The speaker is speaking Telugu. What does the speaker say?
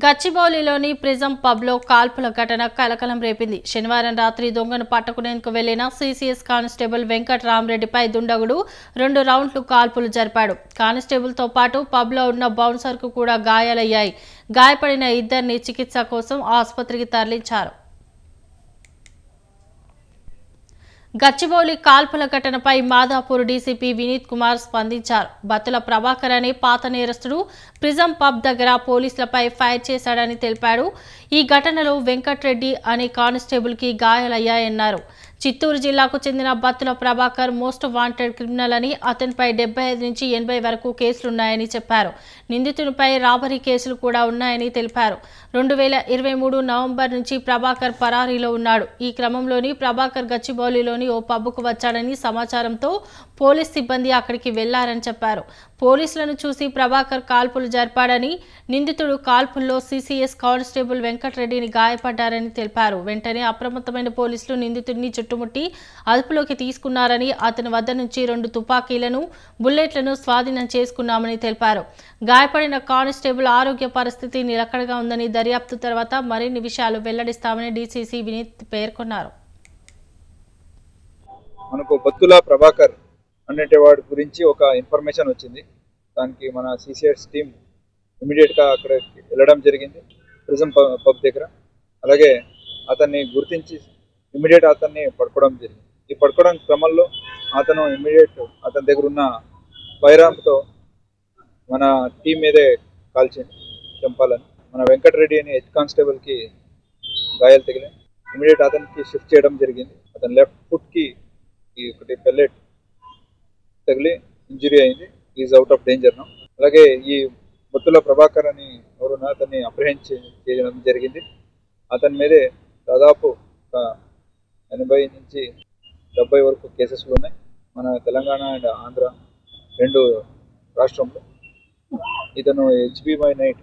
గచ్చిబౌలిలోని ప్రిజం పబ్లో కాల్పుల ఘటన కలకలం రేపింది. శనివారం రాత్రి దొంగను పట్టుకునేందుకు వెళ్లిన సిసిఎస్ కానిస్టేబుల్ వెంకట్ రామరెడ్డిపై దుండగుడు 2 రౌండ్లు కాల్పులు జరిపాడు. కానిస్టేబుల్తో పాటు పబ్లో ఉన్న బౌన్సర్కు కూడా గాయాలయ్యాయి. గాయపడిన ఇద్దరిని చికిత్స కోసం ఆసుపత్రికి తరలించారు. గచ్చిబౌలి కాల్పుల ఘటనపై మాదాపూర్ డీసీపీ వినీత్ కుమార్ స్పందించారు. బత్తుల ప్రభాకర్ అనే పాత నేరస్తుడు ప్రిజం పబ్ దగ్గర పోలీసులపై ఫైర్ చేశాడని తెలిపాడు. ఈ ఘటనలో వెంకట్రెడ్డి అనే కానిస్టేబుల్కి గాయాలయ్యాయన్నారు. చిత్తూరు జిల్లాకు చెందిన Battula Prabhakar most wanted criminal అని, అతనిపై 75 నుంచి 80 వరకు కేసులున్నాయని చెప్పారు. నిందితునిపై రాబరీ కేసులు కూడా ఉన్నాయని తెలిపారు. 2023 నవంబర్ నుంచి ప్రభాకర్ పరారీలో ఉన్నాడు. ఈ క్రమంలోని ప్రభాకర్ గచ్చిబౌలిలోని ఓ పబ్కు వచ్చాడని సమాచారంతో పోలీస్ సిబ్బంది అక్కడికి వెళ్లారని చెప్పారు. పోలీసులను చూసి ప్రభాకర్ కాల్పులు జరిపాడని, నిందితుడు కాల్పుల్లో సిసిఎస్ కానిస్టేబుల్ వెంకటరెడ్డిని గాయపడ్డారని తెలిపారు. వెంటనే అప్రమత్తమైన పోలీసులు నిందితుడిని చుట్టుముట్టి అదుపులోకి తీసుకున్నారని, అతని వద్ద నుంచి 2 తుపాకీలను, బుల్లెట్లను స్వాధీనం చేసుకున్నామని తెలిపారు. గాయపడిన కానిస్టేబుల్ ఆరోగ్య పరిస్థితి నిలకడగా ఉందని, దర్యాప్తు తర్వాత మరిన్ని విషయాలు వెల్లడిస్తామని డీసీసీ వినీత్ పేర్కొన్నారు. మనకు బత్తుల ప్రభాకర్ అనేవాడి గురించి ఒక ఇన్ఫర్మేషన్ వచ్చింది. దానికి మన సిసిఎస్ టీం ఇమీడియట్గా అక్కడ వెళ్ళడం జరిగింది, ప్రిజం పబ్ దగ్గర. అలాగే అతన్ని గుర్తించి ఇమీడియట్ అతన్ని పట్టుకోవడం జరిగింది. ఈ పట్టుకోవడం క్రమంలో అతను ఇమీడియట్ అతని దగ్గర ఉన్న ఫైరామ్తో మన టీం మీదే కాల్చింది చంపాలని. మన వెంకటరెడ్డి అనే హెడ్ కానిస్టేబుల్కి గాయాలు తగిలాయి. ఇమీడియట్ అతనికి షిఫ్ట్ చేయడం జరిగింది. అతని లెఫ్ట్ ఫుట్కి ఒకటి పెల్లెట్ తగిలి ఇంజురీ అయింది. Is out of danger now. అలాగే ఈ బొత్తుల ప్రభాకర్ అని ఎవరున్నా అతన్ని అప్రహెండ్ చేయడం జరిగింది. అతని మీదే దాదాపు ఒక 80 నుంచి 70 వరకు కేసెస్లు ఉన్నాయి. మన తెలంగాణ అండ్ ఆంధ్ర 2 రాష్ట్రంలో. ఇతను HB by night